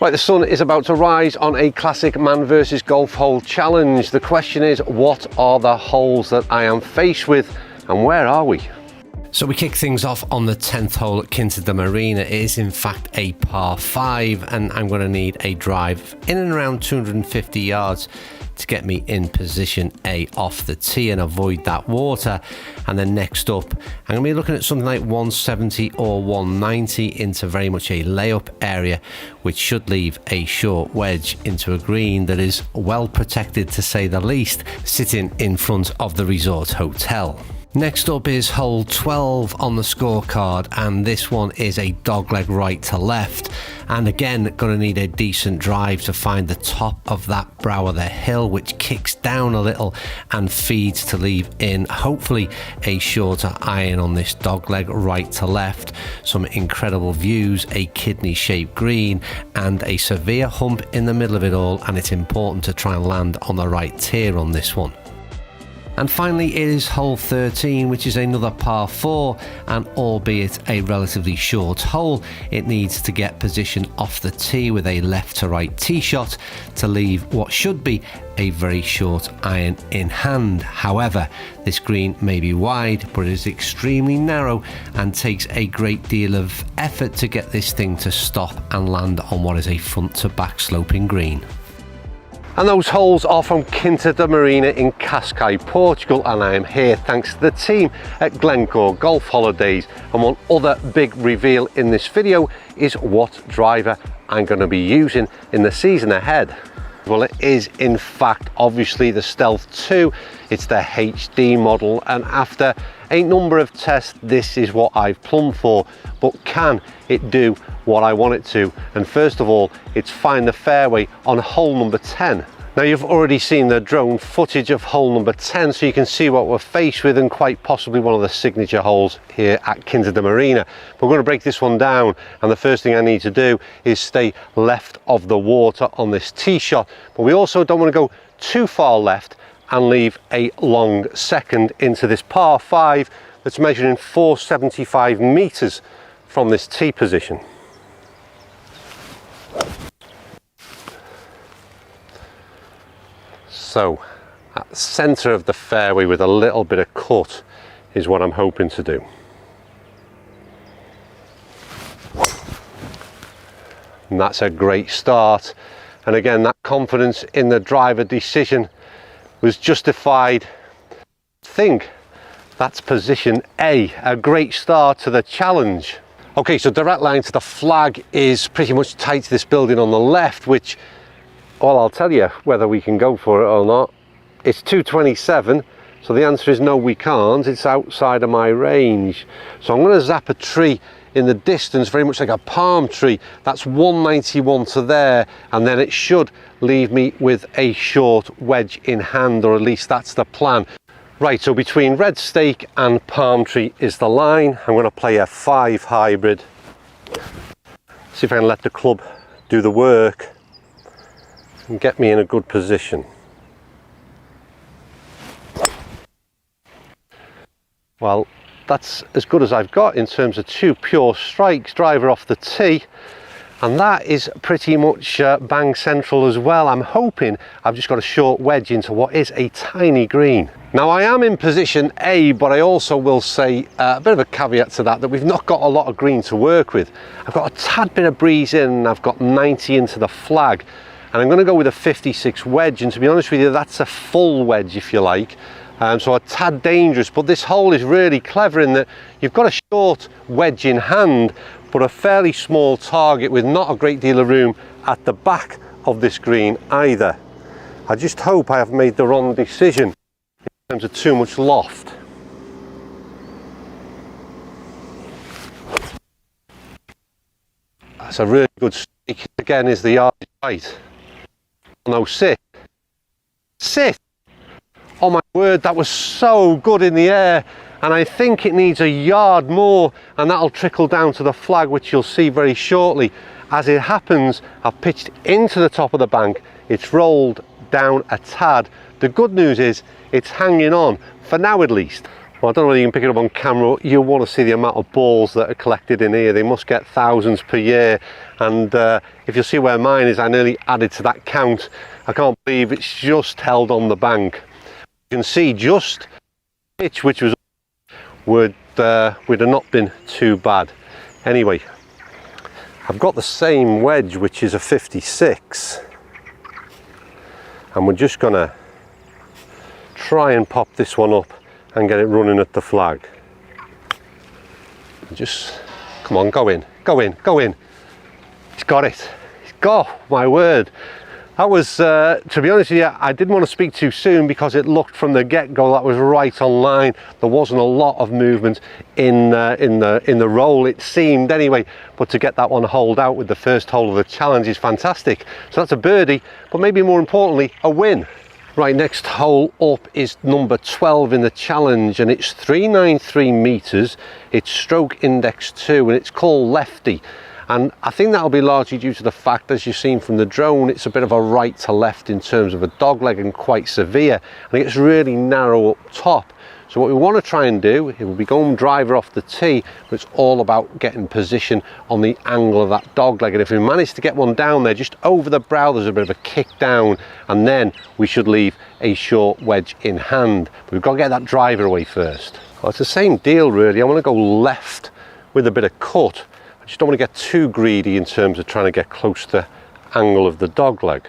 Right, the sun is about to rise on a classic man versus golf hole challenge. The question is, what are the holes that I am faced with and where are we? So we kick things off on the 10th hole at Quinta Da Marinha. It is in fact a par 5 and I'm going to need a drive in and around 250 yards to get me in position A off the tee and avoid that water. And then next up, I'm going to be looking at something like 170 or 190 into very much a layup area, which should leave a short wedge into a green that is well protected to say the least, sitting in front of the resort hotel. Next up is hole 12 on the scorecard, and this one is a dogleg right to left, and again going to need a decent drive to find the top of that brow of the hill, which kicks down a little and feeds to leave in hopefully a shorter iron on this dogleg right to left. Some incredible views, a kidney shaped green and a severe hump in the middle of it all, and it's important to try and land on the right tier on this one. And finally it is hole 13, which is another par 4, and albeit a relatively short hole, it needs to get position off the tee with a left to right tee shot to leave what should be a very short iron in hand. However, this green may be wide, but it is extremely narrow and takes a great deal of effort to get this thing to stop and land on what is a front to back sloping green. And those holes are from Quinta Da Marinha in Cascais, Portugal, and I am here thanks to the team at Glencore Golf Holidays. And one other big reveal in this video is what driver I'm going to be using in the season ahead. Well, it is in fact obviously the Stealth 2. It's the HD model, and after a number of tests, this is what I've plumbed for. But can it do what I want it to? And first of all, it's find the fairway on hole number 10. Now, you've already seen the drone footage of hole number 10, so you can see what we're faced with, and quite possibly one of the signature holes here at Quinta Da Marinha. We're going to break this one down, and the first thing I need to do is stay left of the water on this tee shot, but we also don't want to go too far left and leave a long second into this par 5 that's measuring 475 meters from this tee position. So at the center of the fairway with a little bit of cut is what I'm hoping to do. And that's a great start. And again, that confidence in the driver decision was justified. I think that's position A, a great start to the challenge. Okay, so direct line to the flag is pretty much tight to this building on the left, which, well, I'll tell you whether we can go for it or not. It's 227, so the answer is no, we can't. It's outside of my range. So I'm going to zap a tree in the distance, very much like a palm tree. That's 191 to there, and then it should leave me with a short wedge in hand, or at least that's the plan. Right, so between red stake and palm tree is the line. I'm going to play a 5 hybrid. See if I can let the club do the work and get me in a good position. Well, that's as good as I've got in terms of 2 pure strikes, driver off the tee, and that is pretty much bang central as well. I'm hoping I've just got a short wedge into what is a tiny green. Now, I am in position A, but I also will say a bit of a caveat to that we've not got a lot of green to work with. I've got a tad bit of breeze in, and I've got 90 into the flag, and I'm going to go with a 56 wedge, and to be honest with you, that's a full wedge if you like. So a tad dangerous, but this hole is really clever in that you've got a short wedge in hand, but a fairly small target with not a great deal of room at the back of this green either. I just hope I haven't made the wrong decision in terms of too much loft. That's a really good stake. Again, is the yard right? No, sit. Sit! Oh my word, that was so good in the air, and I think it needs a yard more, and that'll trickle down to the flag, which you'll see very shortly. As it happens, I've pitched into the top of the bank. It's rolled down a tad. The good news is it's hanging on, for now at least. Well, I don't know whether you can pick it up on camera. You'll want to see the amount of balls that are collected in here. They must get thousands per year, and if you'll see where mine is, I nearly added to that count. I can't believe it's just held on the bank. You can see just pitch, which was would have not been too bad. Anyway, I've got the same wedge, which is a 56, and we're just gonna try and pop this one up and get it running at the flag. Just, come on, go in, go in, go in. He's got it. He's got, my word. That was, to be honest with you, I didn't want to speak too soon because it looked from the get-go that was right on line. There wasn't a lot of movement in the roll, it seemed anyway. But to get that one holed out with the first hole of the challenge is fantastic. So that's a birdie, but maybe more importantly, a win. Right, next hole up is number 12 in the challenge, and it's 393 meters. It's stroke index 2, and it's called Lefty. And I think that'll be largely due to the fact, as you've seen from the drone, it's a bit of a right to left in terms of a dogleg and quite severe, and it gets really narrow up top. So what we want to try and do, it will be going driver off the tee, but it's all about getting position on the angle of that dogleg. And if we manage to get one down there just over the brow, there's a bit of a kick down, and then we should leave a short wedge in hand. But we've got to get that driver away first. Well, it's the same deal really. I want to go left with a bit of cut. I just don't want to get too greedy in terms of trying to get close to the angle of the dogleg.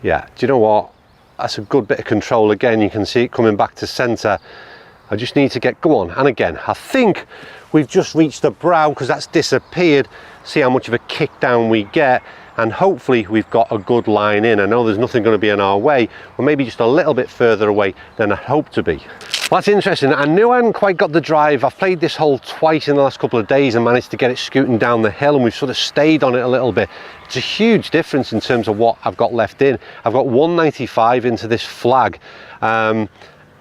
Yeah, do you know what? That's a good bit of control. Again, you can see it coming back to centre. I just need to get, go on. And again, I think we've just reached the brow because that's disappeared. See how much of a kick down we get. And hopefully we've got a good line in. I know there's nothing going to be in our way, or maybe just a little bit further away than I hope to be. Well, that's interesting. I knew I hadn't quite got the drive. I've played this hole twice in the last couple of days and managed to get it scooting down the hill, and we've sort of stayed on it a little bit. It's a huge difference in terms of what I've got left in. I've got 195 into this flag.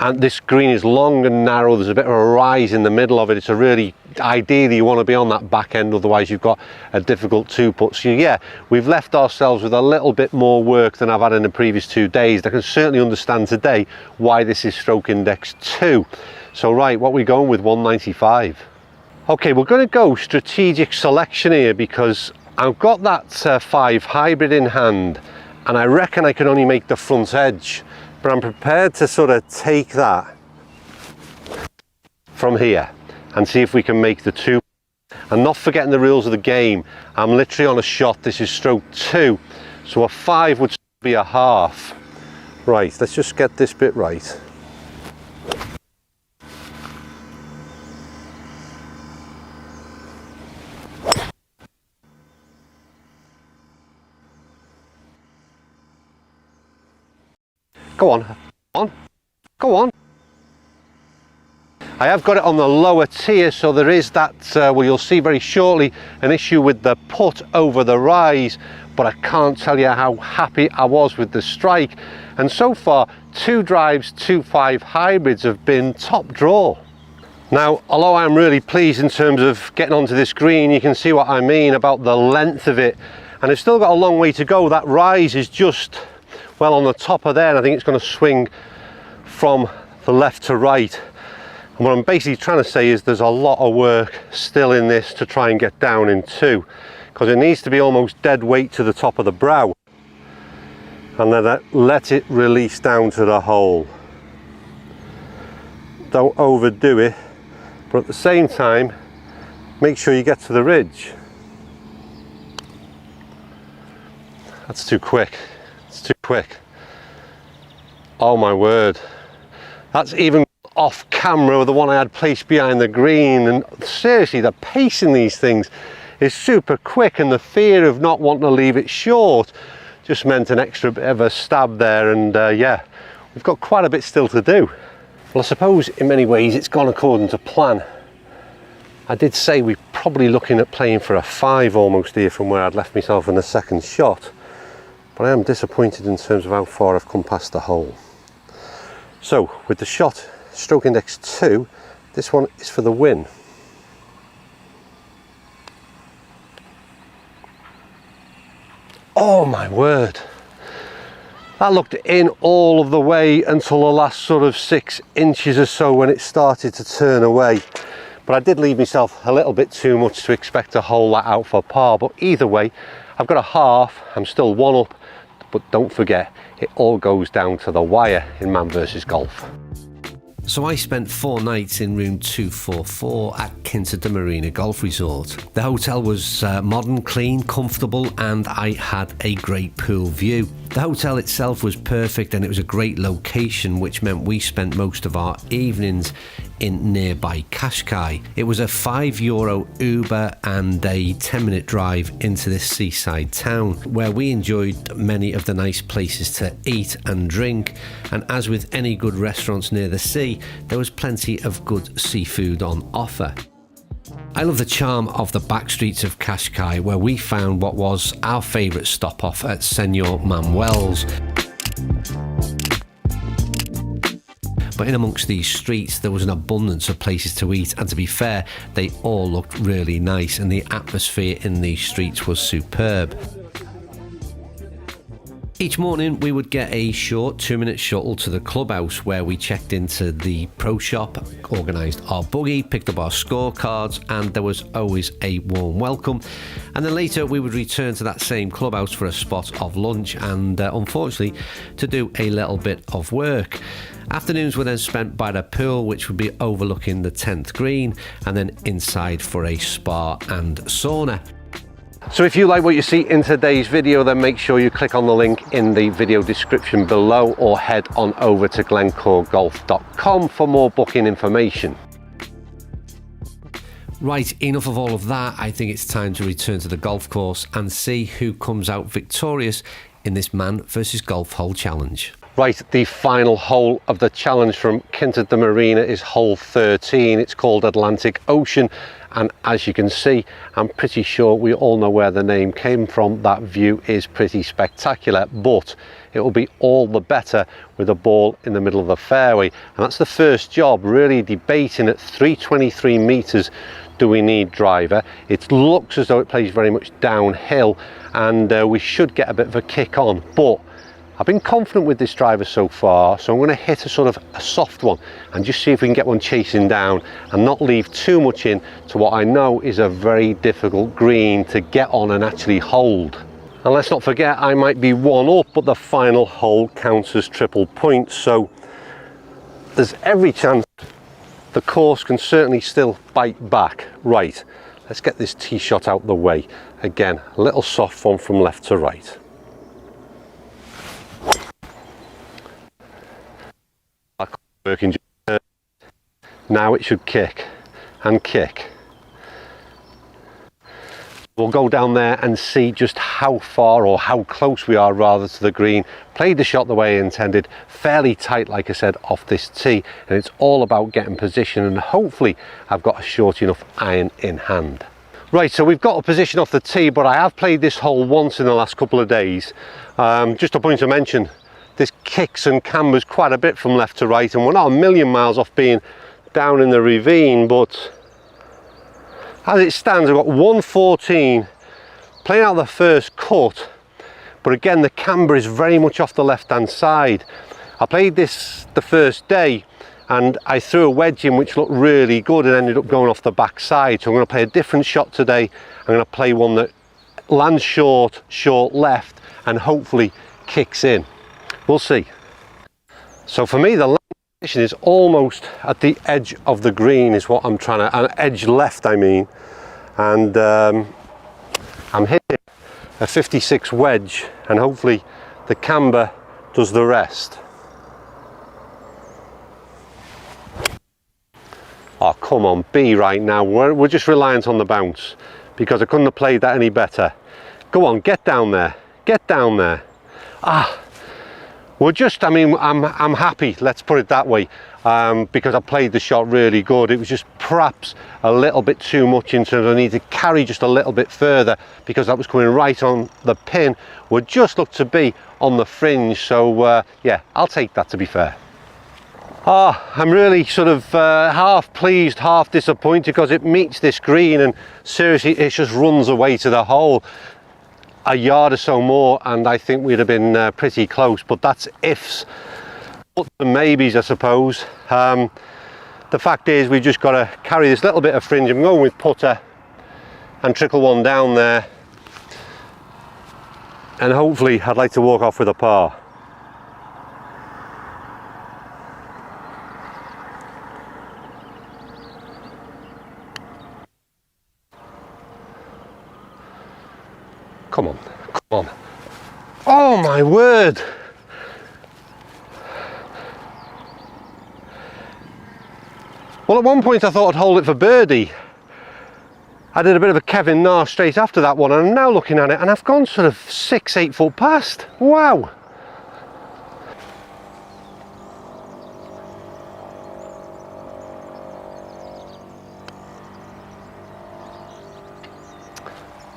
And this green is long and narrow. There's a bit of a rise in the middle of it. It's a really, ideally you want to be on that back end, otherwise you've got a difficult two putt. So yeah, we've left ourselves with a little bit more work than I've had in the previous 2 days. I can certainly understand today why this is stroke index 2. So right, what are we going with? 195. Okay, we're going to go strategic selection here because I've got that 5 hybrid in hand, and I reckon I can only make the front edge. But I'm prepared to sort of take that from here and see if we can make the 2. And not forgetting the rules of the game, I'm literally on a shot. This is stroke 2, so a 5 would be a half. Right, let's just get this bit right. Go on, go on, go on. I have got it on the lower tier, so there is that, well, you'll see very shortly, an issue with the putt over the rise, but I can't tell you how happy I was with the strike. And so far, 2 drives, 2 5 hybrids have been top draw. Now, although I'm really pleased in terms of getting onto this green, you can see what I mean about the length of it. And it's still got a long way to go. That rise is just, well, on the top of there, and I think it's going to swing from the left to right. And what I'm basically trying to say is there's a lot of work still in this to try and get down in 2, because it needs to be almost dead weight to the top of the brow, and then let it release down to the hole. Don't overdo it, but at the same time make sure you get to the ridge. That's too quick. It's too quick. Oh my word. That's even off camera, the one I had placed behind the green, and seriously, the pace in these things is super quick, and the fear of not wanting to leave it short just meant an extra bit of a stab there. And yeah, we've got quite a bit still to do. Well, I suppose in many ways it's gone according to plan. I did say we're probably looking at playing for a 5 almost here from where I'd left myself in the second shot, but I am disappointed in terms of how far I've come past the hole. So with the shot stroke index 2, this one is for the win. Oh my word, That looked in all of the way until the last sort of 6 inches or so when it started to turn away. But I did leave myself a little bit too much to expect to hole that out for par. But either way, I've got a half, I'm still 1 up, but don't forget, it all goes down to the wire in Man vs Golf. So I spent 4 nights in room 244 at Quinta Da Marinha Golf Resort. The hotel was modern, clean, comfortable, and I had a great pool view. The hotel itself was perfect and it was a great location, which meant we spent most of our evenings in nearby Qashqai. It was a €5 Uber and a 10-minute drive into this seaside town where we enjoyed many of the nice places to eat and drink, and as with any good restaurants near the sea, there was plenty of good seafood on offer. I love the charm of the back streets of Qashqai, where we found what was our favourite stop off at Senor Manuel's. But in amongst these streets there was an abundance of places to eat, and to be fair, they all looked really nice and the atmosphere in these streets was superb. Each morning we would get a short 2-minute shuttle to the clubhouse where we checked into the pro shop, organised our buggy, picked up our scorecards, and there was always a warm welcome. And then later we would return to that same clubhouse for a spot of lunch and unfortunately to do a little bit of work. Afternoons were then spent by the pool, which would be overlooking the 10th green, and then inside for a spa and sauna. So if you like what you see in today's video, then make sure you click on the link in the video description below or head on over to glencoregolf.com for more booking information. Right, enough of all of that. I think it's time to return to the golf course and see who comes out victorious in this Man vs Golf Hole Challenge. Right, the final hole of the challenge from Quinta Da Marinha is hole 13. It's called Atlantic Ocean, and as you can see, I'm pretty sure we all know where the name came from. That view is pretty spectacular, but it will be all the better with a ball in the middle of the fairway, and that's the first job, really debating at 323 meters. Do we need driver? It looks as though it plays very much downhill, and we should get a bit of a kick on, but I've been confident with this driver so far, so I'm going to hit a sort of a soft one and just see if we can get one chasing down and not leave too much in to what I know is a very difficult green to get on and actually hold. And let's not forget, I might be 1 up, but the final hole counts as triple points, so there's every chance the course can certainly still bite back. Right, let's get this tee shot out the way. Again, a little soft one from left to right. Working. Now it should kick and kick. We'll go down there and see just how far, or how close we are rather, to the green. Played the shot the way I intended, fairly tight like I said off this tee, and it's all about getting position, and hopefully I've got a short enough iron in hand. Right, so we've got a position off the tee, but I have played this hole once in the last couple of days. Just a point to mention, this kicks and cambers quite a bit from left to right, and we're not a million miles off being down in the ravine, but as it stands I've got 114 playing out the first cut, but again the camber is very much off the left hand side. I played this the first day and I threw a wedge in which looked really good and ended up going off the back side, so I'm going to play a different shot today. I'm going to play one that lands short left and hopefully kicks in. We'll see. So for me, the land position is almost at the edge of the green is what I'm trying to, edge left I mean, and I'm hitting a 56 wedge and hopefully the camber does the rest. Oh come on, B right now, we're just reliant on the bounce because I couldn't have played that any better. Go on, get down there, get down there. We're just, I mean, I'm happy, let's put it that way, because I played the shot really good. It was just perhaps a little bit too much in terms of I need to carry just a little bit further because that was coming right on the pin. We just looked to be on the fringe, so yeah, I'll take that to be fair. I'm really sort of half pleased, half disappointed because it meets this green and seriously it just runs away to the hole. a yard or so more and I think we'd have been pretty close, but that's ifs, buts and maybes, I suppose. The fact is we've just got to carry this little bit of fringe. I'm going with putter and trickle one down there, and hopefully I'd like to walk off with a par. Come on, come on. Oh my word! Well, at one point I thought I'd hold it for birdie. I did a bit of a Kevin Na straight after that one, and I'm now looking at it and I've gone sort of 6-8 foot past. Wow!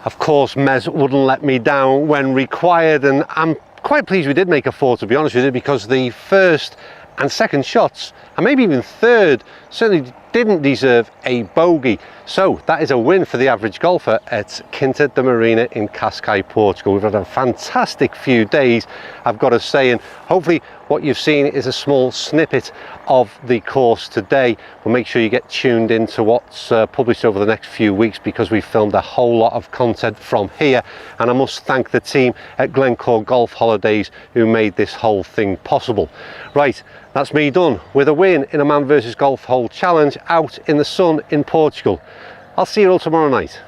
Of course, Mez wouldn't let me down when required, and I'm quite pleased we did make a four, to be honest with you, because the first and second shots, and maybe even third, certainly didn't deserve a bogey. So that is a win for the average golfer at Quinta Da Marinha in Cascais, Portugal. We've had a fantastic few days, I've got to say, and hopefully what you've seen is a small snippet of the course today. Well, make sure you get tuned into what's published over the next few weeks, because we've filmed a whole lot of content from here, and I must thank the team at Glencore Golf Holidays who made this whole thing possible. Right, that's me done with a win in a man versus golf hole challenge out in the sun in Portugal. I'll see you all tomorrow night.